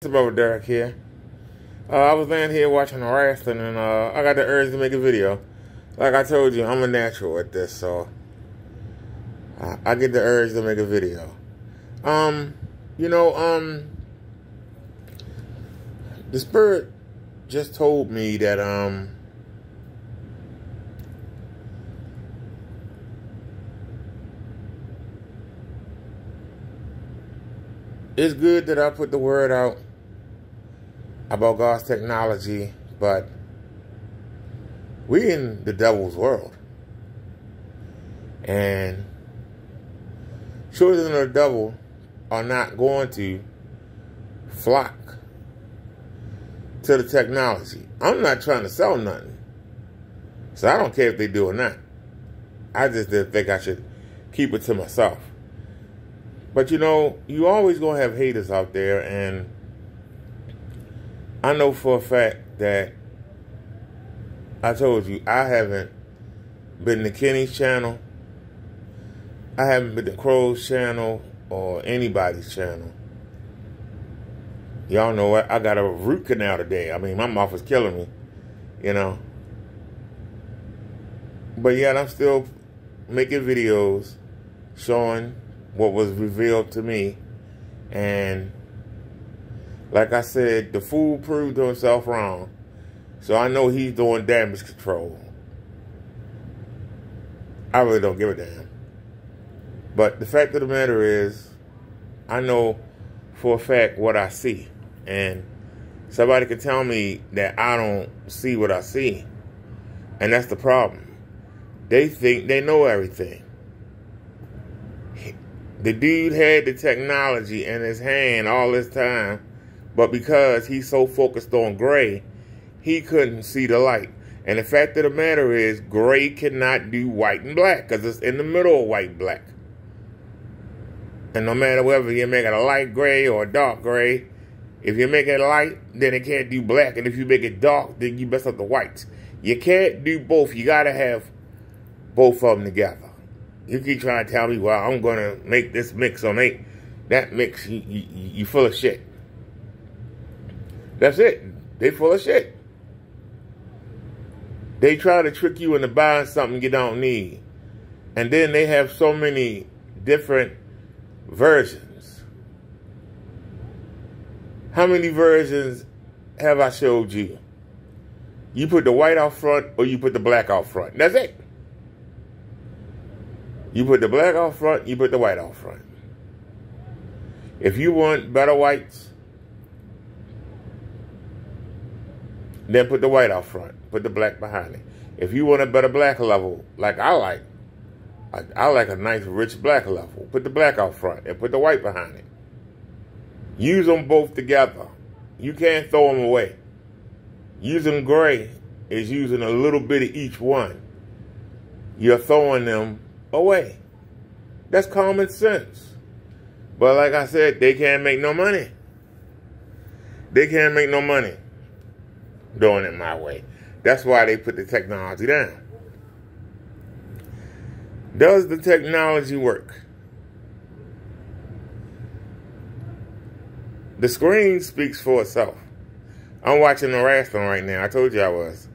It's about Derek here. I was laying here watching the wrestling, and I got the urge to make a video. Like I told you, I'm a natural at this, so I get the urge to make a video. The spirit just told me that it's good that I put the word out about God's technology, but we in the devil's world. And children of the devil are not going to flock to the technology. I'm not trying to sell nothing, so I don't care if they do or not. I just didn't think I should keep it to myself. But you know, you always gonna have haters out there, and I know for a fact that I told you I haven't been to Kenny's channel, I haven't been to Crow's channel or anybody's channel. Y'all know what? I got a root canal today. I mean, my mouth is killing me, you know. But yet I'm still making videos showing what was revealed to me. And like I said, the fool proved himself wrong. So I know he's doing damage control. I really don't give a damn. But the fact of the matter is, I know for a fact what I see. And somebody can tell me that I don't see what I see. And that's the problem. They think they know everything. The dude had the technology in his hand all this time, but because he's so focused on gray, he couldn't see the light. And the fact of the matter is, gray cannot do white and black because it's in the middle of white and black. And no matter whether you make it a light gray or a dark gray, if you make it light, then it can't do black. And if you make it dark, then you mess up the whites. You can't do both. You got to have both of them together. You keep trying to tell me, well, I'm going to make this mix or make that mix. You full of shit. That's it. They full of shit. They try to trick you into buying something you don't need. And then they have so many different versions. How many versions have I showed you? You put the white out front or you put the black out front. That's it. You put the black out front, you put the white out front. If you want better whites, then put the white out front. Put the black behind it. If you want a better black level, like I like a nice rich black level, put the black out front and put the white behind it. Use them both together. You can't throw them away. Using gray is using a little bit of each one. You're throwing them away. That's common sense. But like I said, they can't make no money. They can't make no money doing it my way. That's why they put the technology down. Does the technology work? The screen speaks for itself. I'm watching the wrestling right now. I told you I was.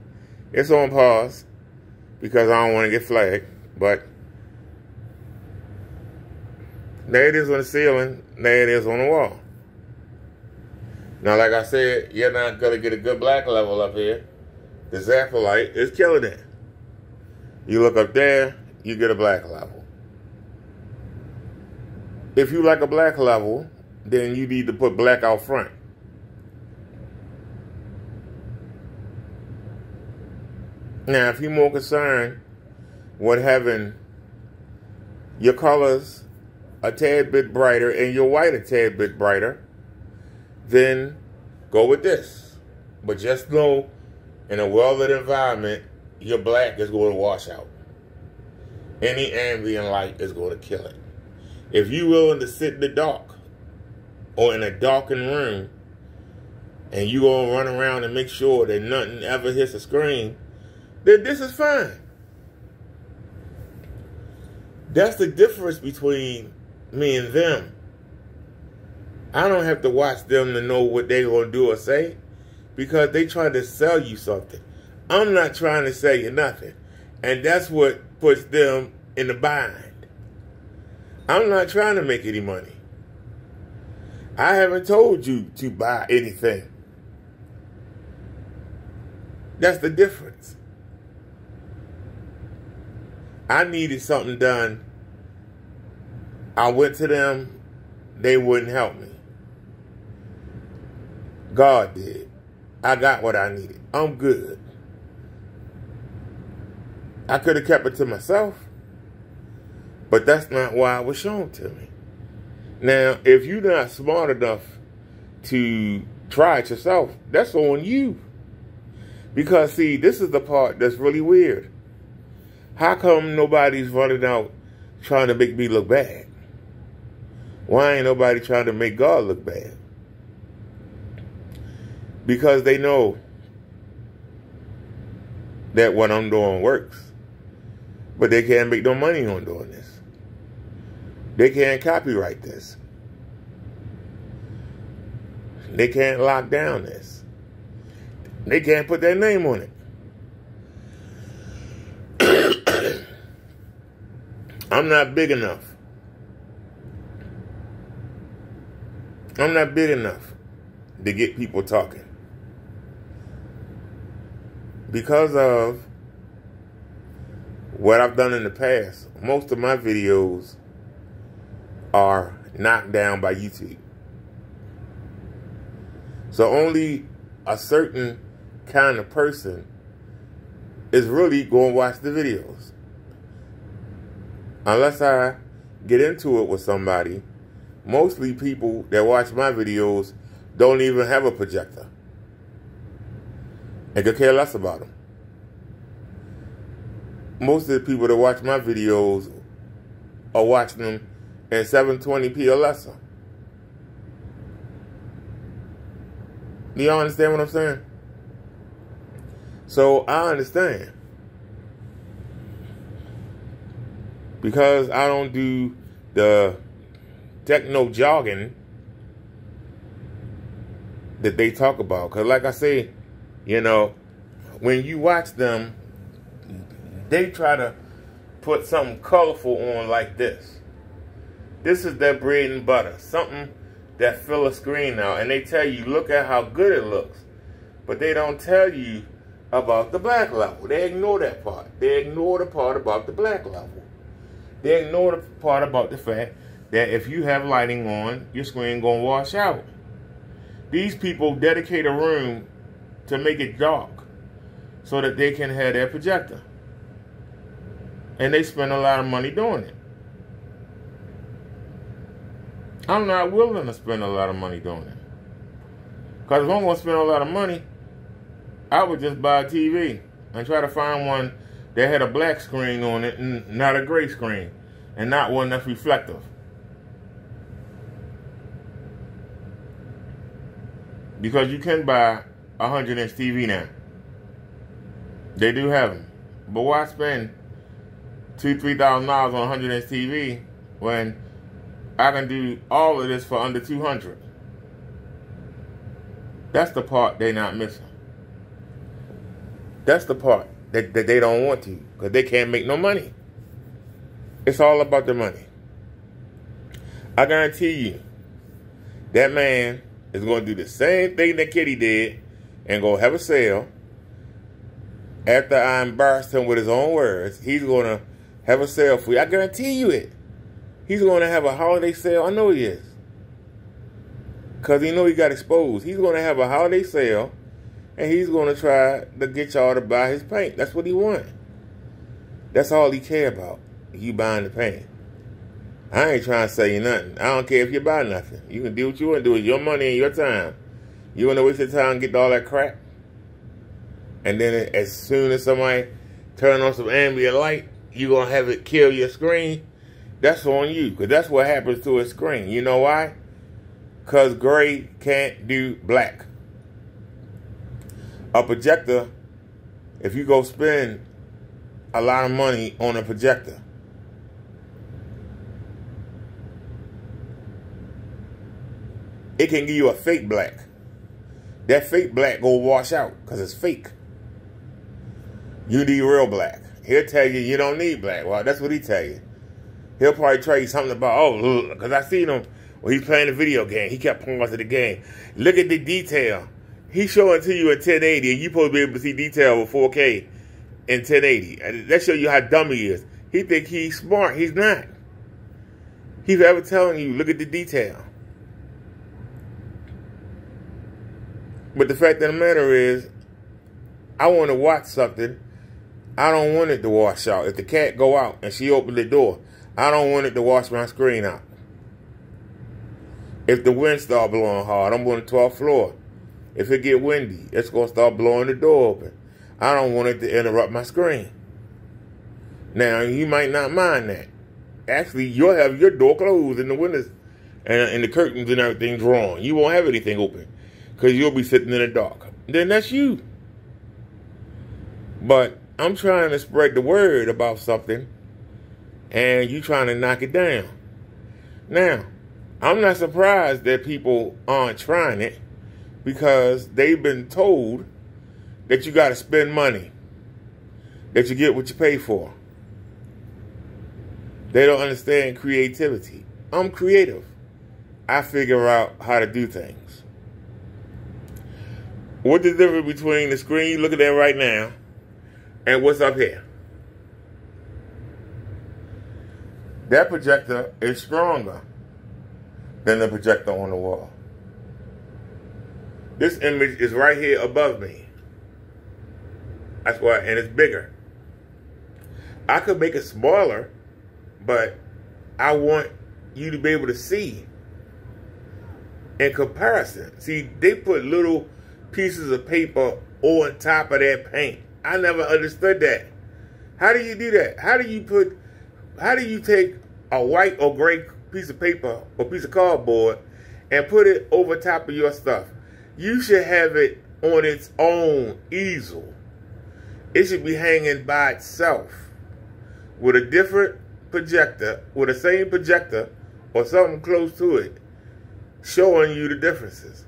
It's on pause because I don't want to get flagged, but there it is on the ceiling. There it is on the wall. Now, like I said, you're not going to get a good black level up here. The Zapper light is killing it. You look up there, you get a black level. If you like a black level, then you need to put black out front. Now, if you're more concerned with having your colors a tad bit brighter and your white a tad bit brighter, then go with this. But just know, in a well-lit environment, your black is going to wash out. Any ambient light is going to kill it. If you're willing to sit in the dark or in a darkened room and you're going to run around and make sure that nothing ever hits the screen, then this is fine. That's the difference between me and them. I don't have to watch them to know what they're going to do or say, because they trying to sell you something. I'm not trying to sell you nothing. And that's what puts them in the bind. I'm not trying to make any money. I haven't told you to buy anything. That's the difference. I needed something done. I went to them. They wouldn't help me. God did. I got what I needed. I'm good. I could have kept it to myself, but that's not why it was shown to me. Now, if you're not smart enough to try it yourself, that's on you. Because, see, this is the part that's really weird. How come nobody's running out trying to make me look bad? Why ain't nobody trying to make God look bad? Because they know that what I'm doing works. But they can't make no money on doing this. They can't copyright this. They can't lock down this. They can't put their name on it. I'm not big enough. I'm not big enough to get people talking. Because of what I've done in the past, most of my videos are knocked down by YouTube. So only a certain kind of person is really going to watch the videos. Unless I get into it with somebody, mostly people that watch my videos don't even have a projector. And could care less about them. Most of the people that watch my videos are watching them in 720p or lesser. Do y'all understand what I'm saying? So I understand. Because I don't do the techno jogging that they talk about. Because like I say, you know, when you watch them, they try to put something colorful on like this. This is their bread and butter. Something that fill a screen out. And they tell you, look at how good it looks. But they don't tell you about the black level. They ignore that part. They ignore the part about the black level. They ignore the part about the fact that if you have lighting on, your screen gonna wash out. These people dedicate a room to make it dark so that they can have their projector. And they spend a lot of money doing it. I'm not willing to spend a lot of money doing it. Because if I'm going to spend a lot of money, I would just buy a TV and try to find one that had a black screen on it and not a gray screen. And not one that's reflective. Because you can buy a 100-inch TV now. They do have them. But why spend $2,000-$3,000 on a 100-inch TV when I can do all of this for under $200? That's the part they're not missing. That's the part that they don't want to, because they can't make no money. It's all about the money. I guarantee you, that man is going to do the same thing that Kitty did and go have a sale. After I embarrassed him with his own words, he's going to have a sale for you. I guarantee you it. He's going to have a holiday sale. I know he is. Because he know he got exposed. He's going to have a holiday sale, and he's going to try to get y'all to buy his paint. That's what he wants. That's all he care about. You buying the paint. I ain't trying to sell you nothing. I don't care if you buy nothing. You can do what you want to do with your money and your time. You want to waste your time and get all that crap? And then as soon as somebody turn on some ambient light, you going to have it kill your screen? That's on you, because that's what happens to a screen. You know why? Because gray can't do black. A projector, if you go spend a lot of money on a projector, it can give you a fake black. That fake black gonna wash out because it's fake. You need real black. He'll tell you you don't need black. Well, that's what he tell you. He'll probably tell you something about, oh, because I seen him when he's playing a video game. He kept pausing the game. Look at the detail. He's showing to you in 1080, and you supposed to be able to see detail with 4K in 1080. And that shows you how dumb he is. He think he's smart. He's not. He's ever telling you, look at the detail. But the fact of the matter is, I want to watch something. I don't want it to wash out. If the cat go out and she opened the door, I don't want it to wash my screen out. If the wind start blowing hard, I'm on the 12th floor. If it get windy, it's going to start blowing the door open. I don't want it to interrupt my screen. Now, you might not mind that. Actually, you'll have your door closed and the windows and the curtains and everything drawn. You won't have anything open because you'll be sitting in the dark. Then that's you. But I'm trying to spread the word about something and you trying to knock it down. Now, I'm not surprised that people aren't trying it because they've been told that you got to spend money, that you get what you pay for. They don't understand creativity. I'm creative. I figure out how to do things. What's the difference between the screen you're looking at right now and what's up here? That projector is stronger than the projector on the wall. This image is right here above me. That's why, and it's bigger. I could make it smaller, but I want you to be able to see in comparison. See, they put little pieces of paper on top of that paint. I never understood that. How do you do that? How do you take a white or gray piece of paper or piece of cardboard and put it over top of your stuff? You should have it on its own easel. It should be hanging by itself with a different projector, with the same projector or something close to it, showing you the differences.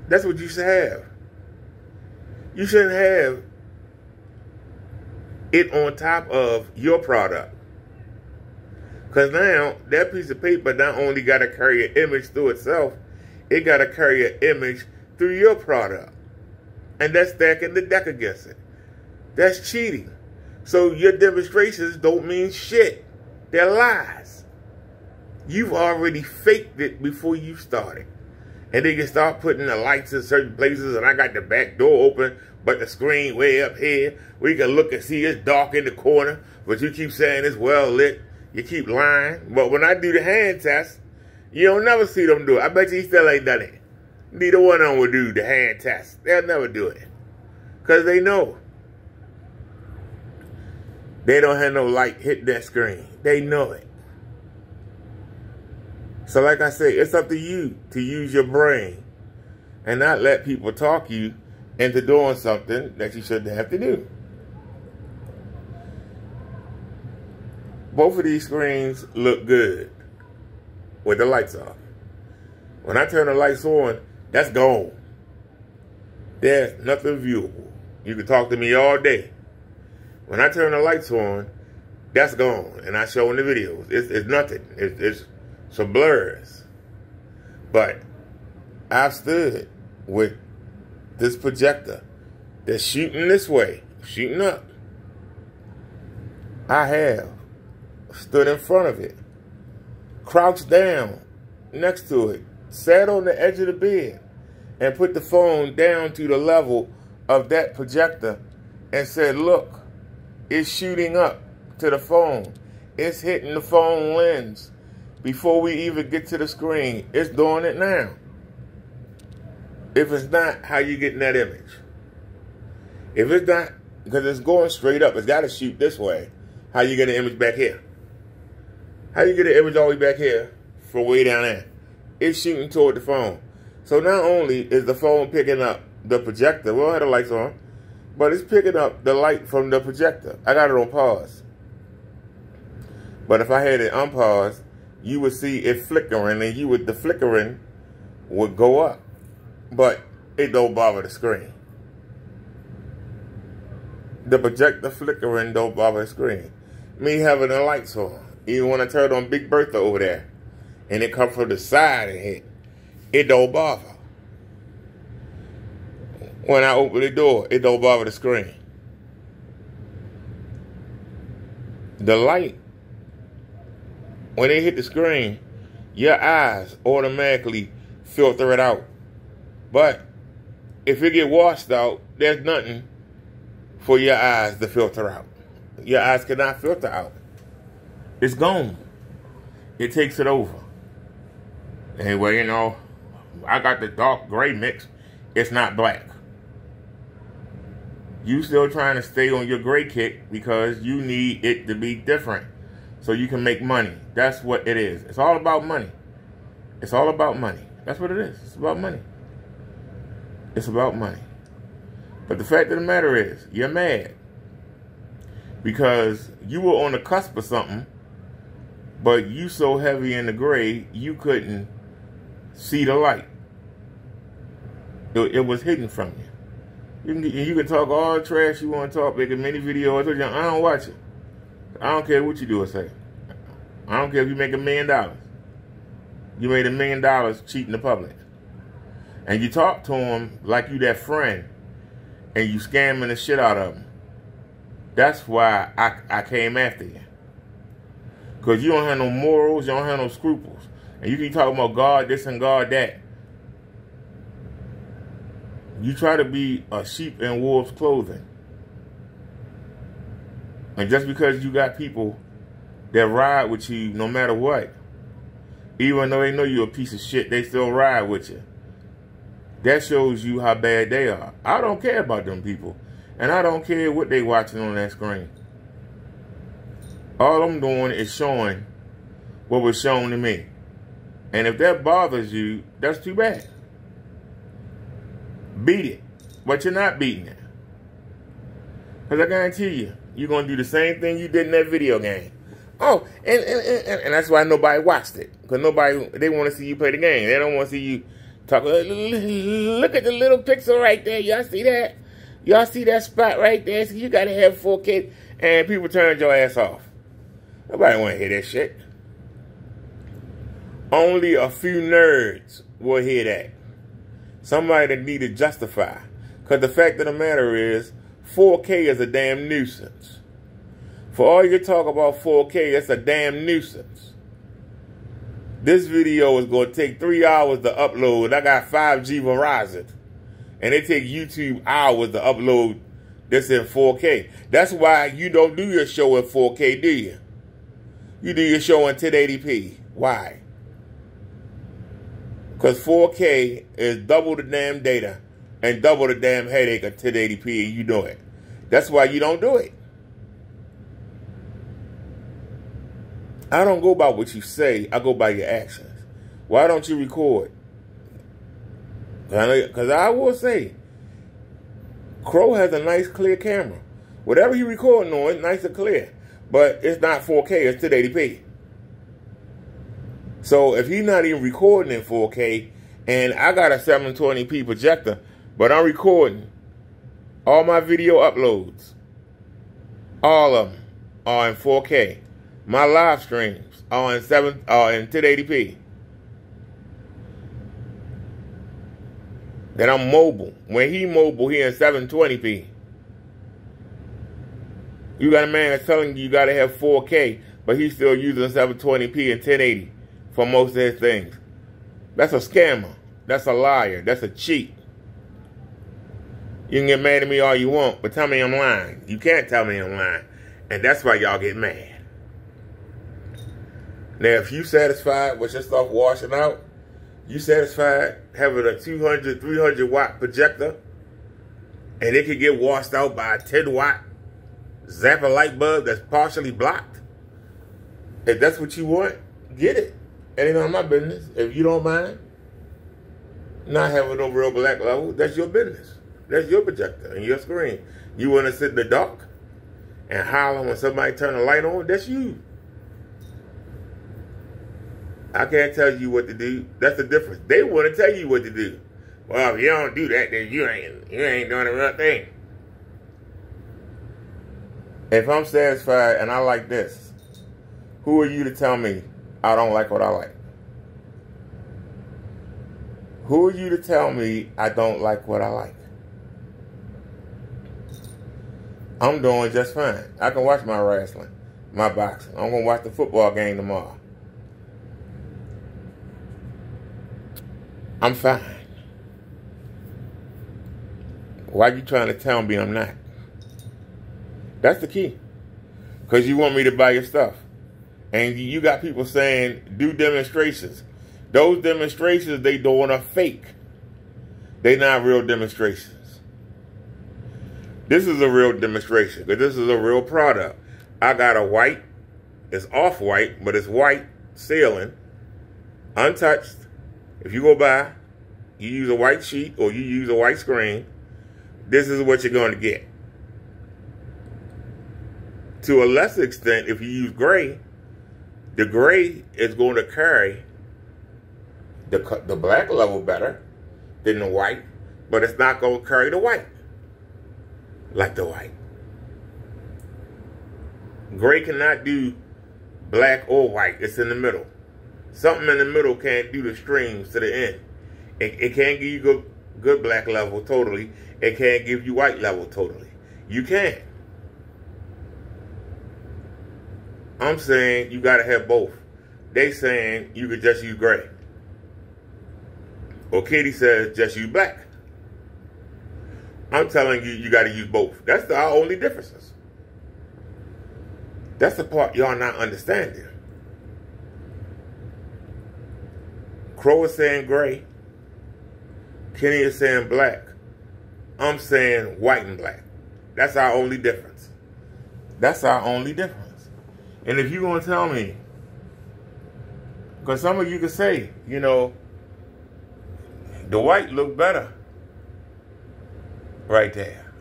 That's what you should have. You shouldn't have it on top of your product. Because now, that piece of paper not only got to carry an image through itself, it got to carry an image through your product. And that's stacking the deck against it. That's cheating. So your demonstrations don't mean shit. They're lies. You've already faked it before you started. And then you start putting the lights in certain places, and I got the back door open, but the screen way up here, where you can look and see it's dark in the corner, but you keep saying it's well lit. You keep lying. But when I do the hand test, you don't never see them do it. I bet you he still ain't done it. Neither one of them will do the hand test. They'll never do it. Because they know. They don't have no light hitting that screen. They know it. So like I say, it's up to you to use your brain and not let people talk you into doing something that you shouldn't have to do. Both of these screens look good with the lights off. When I turn the lights on, that's gone. There's nothing viewable. You can talk to me all day. When I turn the lights on, that's gone. And I show in the videos. It's nothing. It's some blurs. But I've stood with this projector that's shooting this way, shooting up. I have stood in front of it, crouched down next to it, sat on the edge of the bed, and put the phone down to the level of that projector and said, look, it's shooting up to the phone. It's hitting the phone lens before we even get to the screen. It's doing it now. If it's not, how you getting that image? If it's not, because it's going straight up, it's got to shoot this way. How you get an image back here? How you get an image all the way back here from way down there? It's shooting toward the phone. So not only is the phone picking up the projector, we don't have the lights on, but it's picking up the light from the projector. I got it on pause. But if I had it unpaused, you would see it flickering, and the flickering would go up. But it don't bother the screen. The projector flickering don't bother the screen. Me having the lights on, even when I turn on Big Bertha over there, and it come from the side and hit, it don't bother. When I open the door, it don't bother the screen. The light, when it hit the screen, your eyes automatically filter it out. But if it get washed out, there's nothing for your eyes to filter out. Your eyes cannot filter out. It's gone. It takes it over. Anyway, you know, I got the dark gray mix. It's not black. You still trying to stay on your gray kick because you need it to be different so you can make money. That's what it is. It's all about money. It's all about money. That's what it is. It's about money. It's about money. But the fact of the matter is, you're mad because you were on the cusp of something, but you so heavy in the gray, you couldn't see the light. It was hidden from you. You can talk all the trash you want to talk, make a mini video. I don't watch it. I don't care what you do or say. I don't care if you make $1 million. You made $1 million cheating the public. And you talk to them like you that friend, and you scamming the shit out of them. That's why I came after you. Because you don't have no morals, you don't have no scruples. And you keep talking about God this and God that. You try to be a sheep in wolf's clothing. And just because you got people that ride with you no matter what, even though they know you're a piece of shit, they still ride with you. That shows you how bad they are. I don't care about them people. And I don't care what they watching on that screen. All I'm doing is showing what was shown to me. And if that bothers you, that's too bad. Beat it. But you're not beating it. Because I guarantee you, you're going to do the same thing you did in that video game. Oh, and that's why nobody watched it. Because they want to see you play the game. They don't want to see you talk. Look at the little pixel right there. Y'all see that? Y'all see that spot right there? So you got to have 4K. And people turn your ass off. Nobody want to hear that shit. Only a few nerds will hear that. Somebody that need to justify. Because the fact of the matter is, 4K is a damn nuisance. For all you talk about 4K, it's a damn nuisance. This video is going to take 3 hours to upload. I got 5G Verizon. And it take YouTube hours to upload this in 4K. That's why you don't do your show in 4K, do you? You do your show in 1080p. Why? Because 4K is double the damn data and double the damn headache of 1080p, and you know it. That's why you don't do it. I don't go by what you say. I go by your actions. Why don't you record? Because I will say, Crow has a nice clear camera. Whatever he recording on, nice and clear. But it's not 4K, it's 1080p. So if he's not even recording in 4K, and I got a 720p projector, but I'm recording all my video uploads, all of them are in 4K. My live streams are in 1080p. Then I'm mobile. When he mobile, he in 720p. You got a man that's telling you got to have 4K, but he's still using 720p and 1080 for most of his things. That's a scammer. That's a liar. That's a cheat. You can get mad at me all you want, but tell me I'm lying. You can't tell me I'm lying. And that's why y'all get mad. Now, if you satisfied with your stuff washing out, you satisfied having a 200, 300 watt projector, and it can get washed out by a 10 watt Zapper light bulb that's partially blocked. If that's what you want, get it. It ain't on my business. If you don't mind not having no real black level, that's your business. That's your projector and your screen. You want to sit in the dark and holler when somebody turn the light on, that's you. I can't tell you what to do. That's the difference. They want to tell you what to do. Well, if you don't do that, then you ain't doing the real thing. If I'm satisfied and I like this, who are you to tell me I don't like what I like? Who are you to tell me I don't like what I like? I'm doing just fine. I can watch my wrestling, my boxing. I'm going to watch the football game tomorrow. I'm fine. Why are you trying to tell me I'm not? That's the key. Because you want me to buy your stuff. And you got people saying, do demonstrations. Those demonstrations they doing are fake. They not real demonstrations. This is a real demonstration. Because this is a real product. I got a white. It's off-white, but it's white ceiling. Untouched. If you go by, you use a white sheet or you use a white screen, this is what you're going to get. To a lesser extent, if you use gray, the gray is going to carry the black level better than the white, but it's not going to carry the white like the white. Gray cannot do black or white. It's in the middle. Something in the middle can't do the streams to the end. It can't give you good black level totally. It can't give you white level totally. You can't. I'm saying you got to have both. They saying you could just use gray. Or Kitty says just use black. I'm telling you, you got to use both. That's our only differences. That's the part y'all not understanding. Crow is saying gray. Kenny is saying black. I'm saying white and black. That's our only difference. That's our only difference. And if you're going to tell me, because some of you can say, you know, the white look better right there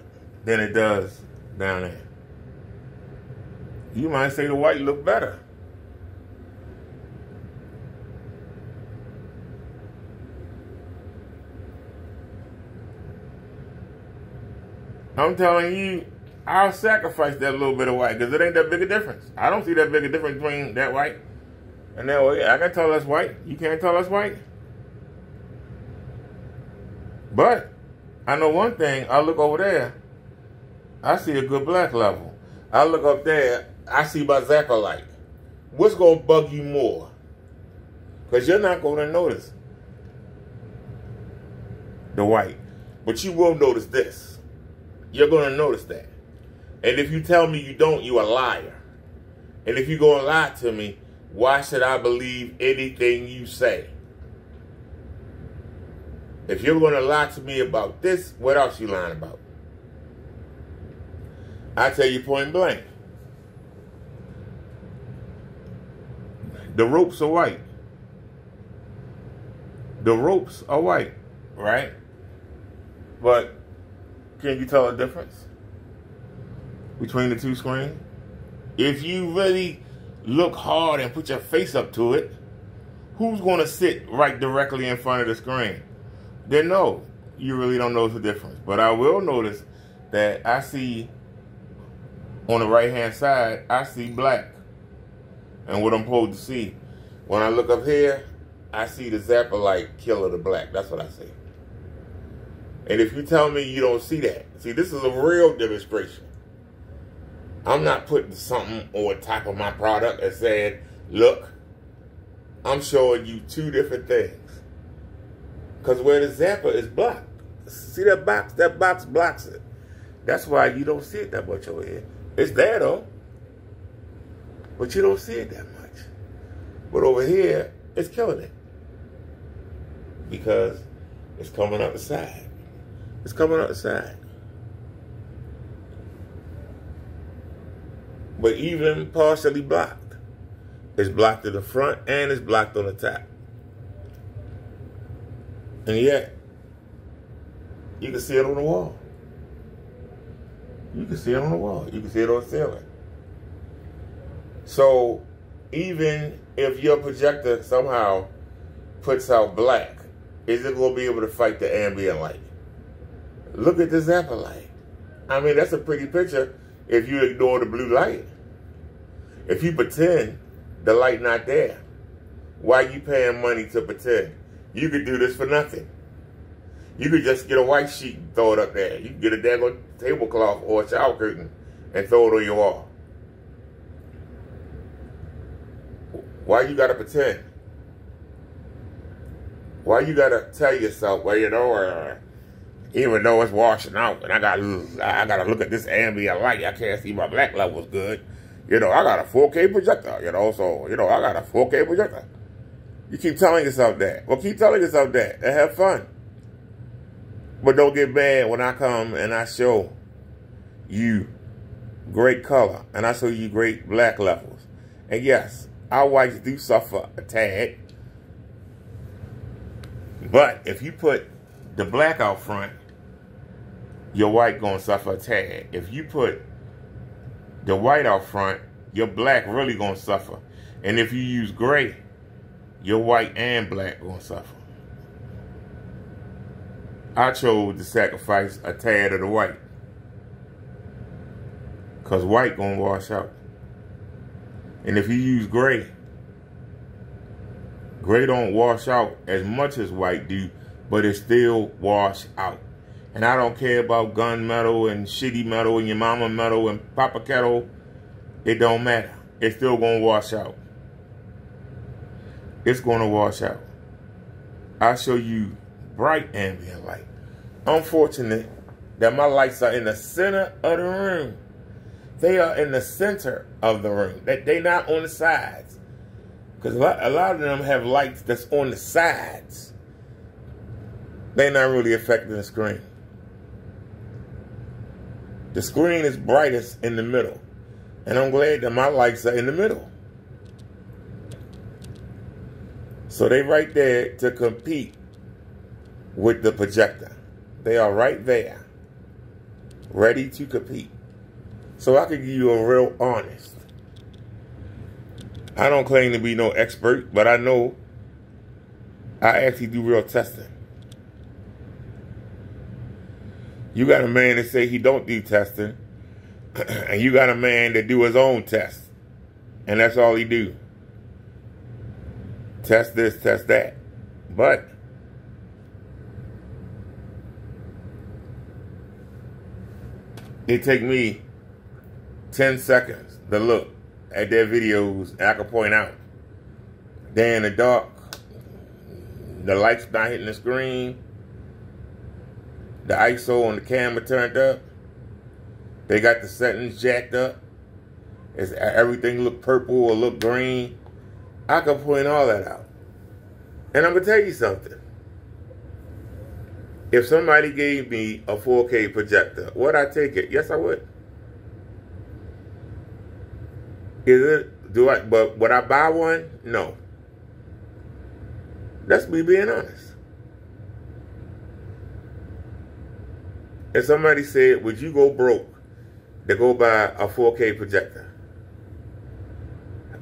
than it does down there. You might say the white look better. I'm telling you, I'll sacrifice that little bit of white because it ain't that big a difference. I don't see that big a difference between that white and that white. I can tell that's white. You can't tell that's white. But I know one thing. I look over there, I see a good black level. I look up there, I see my Zapper light. What's going to bug you more? Because you're not going to notice the white. But you will notice this. You're going to notice that. And if you tell me you don't, you're a liar. And if you're going to lie to me, why should I believe anything you say? If you're going to lie to me about this, what else you lying about? I tell you point blank. The ropes are white. The ropes are white, right? But can you tell a difference between the two screens? If you really look hard and put your face up to it, who's going to sit right directly in front of the screen? Then no, you really don't notice the difference. But I will notice that I see on the right-hand side, I see black. And what I'm supposed to see. When I look up here, I see the Zapper light killer the black. That's what I see. And if you tell me you don't see that, see, this is a real demonstration. I'm not putting something on top of my product and saying, look, I'm showing you two different things. Because where the Zapper is blocked. See that box blocks it. That's why you don't see it that much over here. It's there though, but you don't see it that much. But over here, it's killing it. Because it's coming up the side. It's coming up the side. But even partially blocked. It's blocked in the front and it's blocked on the top. And yet, you can see it on the wall. You can see it on the wall. You can see it on the ceiling. So, even if your projector somehow puts out black, is it going to be able to fight the ambient light? Look at this Zapper light. I mean, that's a pretty picture if you ignore the blue light. If you pretend the light not there, why you paying money to pretend? You could do this for nothing. You could just get a white sheet and throw it up there. You can get a daggone tablecloth or a shower curtain and throw it on your wall. Why you gotta pretend? Why you gotta tell yourself, well, you know, even though it's washing out and I gotta look at this ambient light, I can't see my black levels good. You know, I got a 4K projector, you know, so, you know, I got a 4K projector. You keep telling yourself that. Well, keep telling yourself that and have fun. But don't get mad when I come and I show you great color and I show you great black levels. And yes, our whites do suffer a tad. But if you put the black out front, your white gonna suffer a tad. If you put the white out front, your black really gonna suffer. And if you use gray, your white and black gonna suffer. I chose to sacrifice a tad of the white, cause white gonna wash out. And if you use gray, gray don't wash out as much as white do, but it still wash out. And I don't care about gun metal and shitty metal and your mama metal and Papa Kettle. It don't matter. It's still gonna wash out. It's gonna wash out. I'll show you bright ambient light. Unfortunate that my lights are in the center of the room. They are in the center of the room. They're not on the sides. Because a lot of them have lights that's on the sides. They're not really affecting the screen. The screen is brightest in the middle. And I'm glad that my lights are in the middle. So they right there to compete with the projector. They are right there, ready to compete. So I can give you a real honest. I don't claim to be no expert, but I know I actually do real testing. You got a man that say he don't do testing, and you got a man that do his own test, and that's all he do. Test this, test that. But it take me 10 seconds to look at their videos, and I can point out they're in the dark, the light's not hitting the screen, the ISO on the camera turned up, they got the settings jacked up, everything look purple or look green. I can point all that out. And I'm going to tell you something. If somebody gave me a 4K projector, would I take it? Yes, I would. But would I buy one? No. That's me being honest. If somebody said, would you go broke to go buy a 4K projector?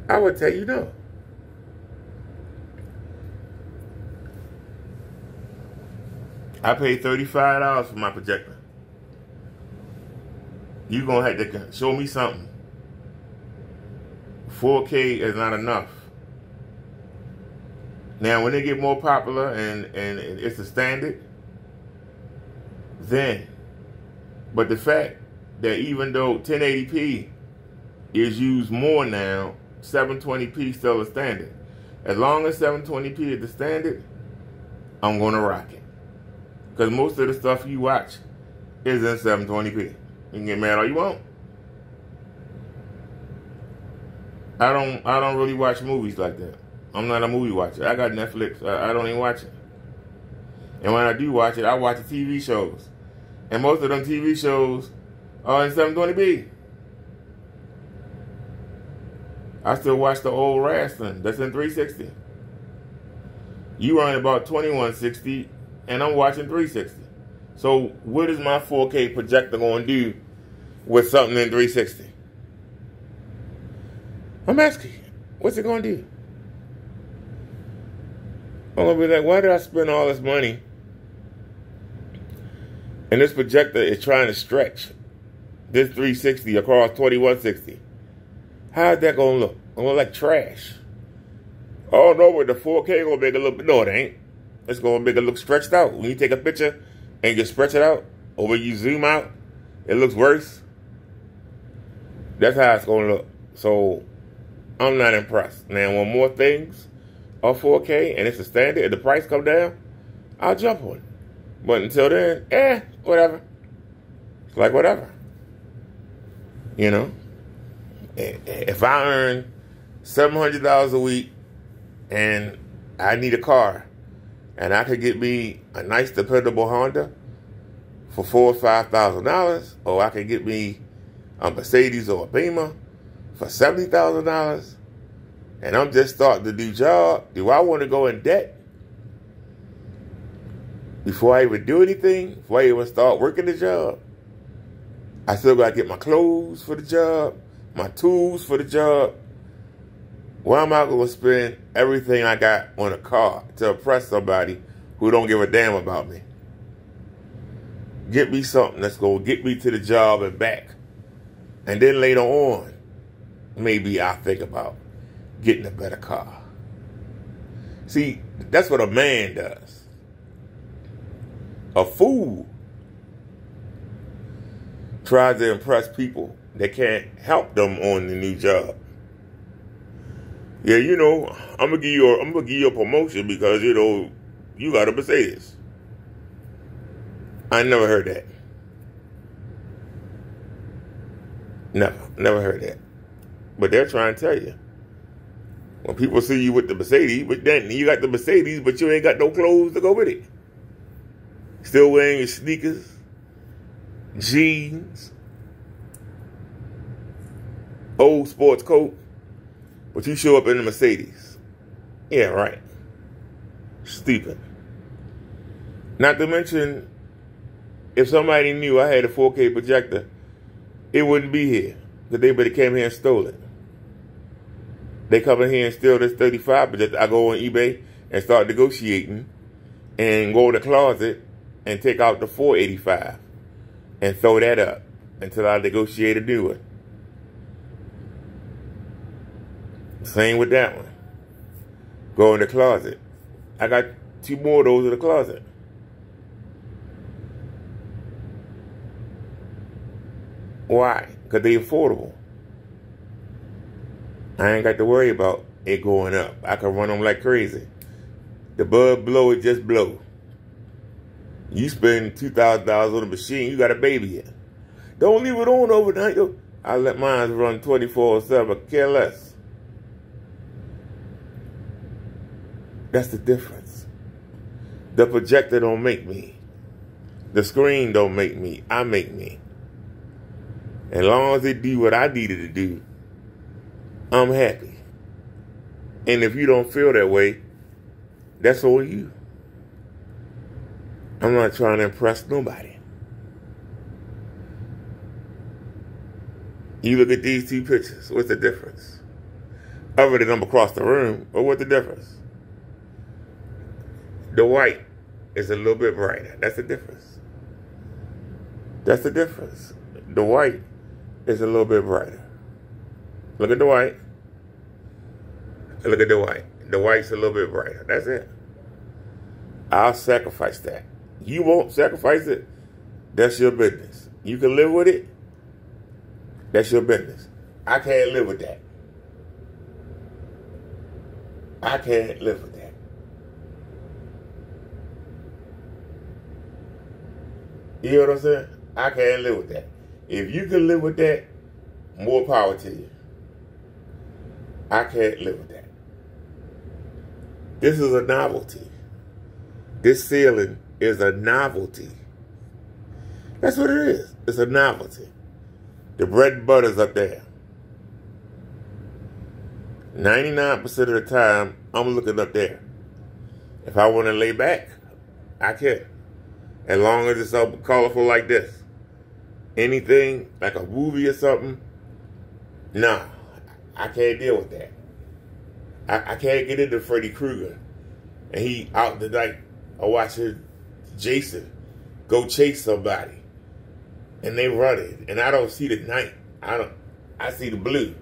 I would tell you no. I paid $35 for my projector. You're going to have to show me something. 4K is not enough. Now, when they get more popular and it's a standard, then. But the fact that even though 1080p is used more now, 720p still a standard. As long as 720p is the standard, I'm going to rock it. Because most of the stuff you watch is in 720p. You can get mad all you want. I don't really watch movies like that. I'm not a movie watcher. I got Netflix. I don't even watch it. And when I do watch it, I watch the TV shows. And most of them TV shows are in 720p. I still watch the old wrestling that's in 360. You run about 2160, and I'm watching 360. So what is my 4K projector going to do with something in 360? I'm asking you. What's it going to do? I'm going to be like, why did I spend all this money? And this projector is trying to stretch this 360 across 2160. How's that going to look? It's going to look like trash. Oh, no, but the 4K going to make it look... No, it ain't. It's going to make it look stretched out. When you take a picture and you stretch it out, or when you zoom out, it looks worse. That's how it's going to look. So, I'm not impressed. Now, when more things are 4K and it's a standard and the price come down, I'll jump on it. But until then, whatever. It's like whatever. You know? If I earn $700 a week and I need a car and I could get me a nice dependable Honda for $4,000 or $5,000, or I could get me a Mercedes or a Beamer for $70,000, and I'm just starting to do job, do I want to go in debt before I even do anything, before I even start working the job? I still got to get my clothes for the job, my tools for the job. Why am I going to spend everything I got on a car to impress somebody who don't give a damn about me? Get me something that's going to get me to the job and back. And then later on, maybe I'll think about getting a better car. See, that's what a man does. A fool tries to impress people that can't help them on the new job. Yeah, you know, I'm gonna give you a promotion because, you know, you got a Mercedes. I never heard that. Never heard that. But they're trying to tell you. When people see you with the Mercedes, but then you got the Mercedes, but you ain't got no clothes to go with it. Still wearing your sneakers, jeans, old sports coat, but you show up in the Mercedes. Yeah, right. Stupid. Not to mention, if somebody knew I had a 4K projector, it wouldn't be here. Because they would have came here and stole it. They come in here and steal this 35 projector. I go on eBay and start negotiating and go in the closet and take out the 485 and throw that up until I negotiate a new one. Same with that one. Go in the closet. I got 2 more of those in the closet. Why? Because they're affordable. I ain't got to worry about it going up. I can run them like crazy. The bulb blow, it just blow. You spend $2,000 on a machine, you got a baby in. Don't leave it on overnight. I let mine run 24/7, care less. That's the difference. The projector don't make me. The screen don't make me. I make me. As long as it do what I needed to do, I'm happy. And if you don't feel that way, that's on you. I'm not trying to impress nobody. You look at these 2 pictures, what's the difference? Other than them across the room, but what's the difference? The white is a little bit brighter. That's the difference. That's the difference. The white is a little bit brighter. Look at the white. Look at the white. The white's a little bit brighter. That's it. I'll sacrifice that. You won't sacrifice it. That's your business. You can live with it. That's your business. I can't live with that. I can't live with that. You know what I'm saying? I can't live with that. If you can live with that, more power to you. I can't live with that. This is a novelty. This ceiling is a novelty. That's what it is. It's a novelty. The bread and butter's up there. 99% of the time, I'm looking up there. If I want to lay back, I can. As long as it's up colorful like this. Anything like a movie or something, nah, I can't deal with that. I can't get into Freddy Krueger. And he out the night, I watch Jason go chase somebody. And they running. And I don't see the night. I see the blue.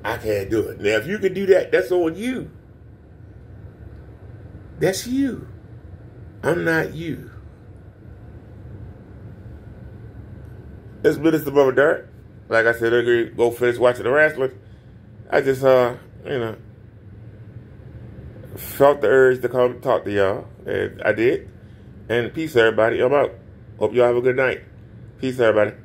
I can't do it. Now, if you can do that, that's on you. That's you. I'm not you. This Minister Brother Dirt. Like I said, I go finish watching the wrestling. I just, felt the urge to come talk to y'all. And I did. And peace, everybody. I'm out. Hope y'all have a good night. Peace, everybody.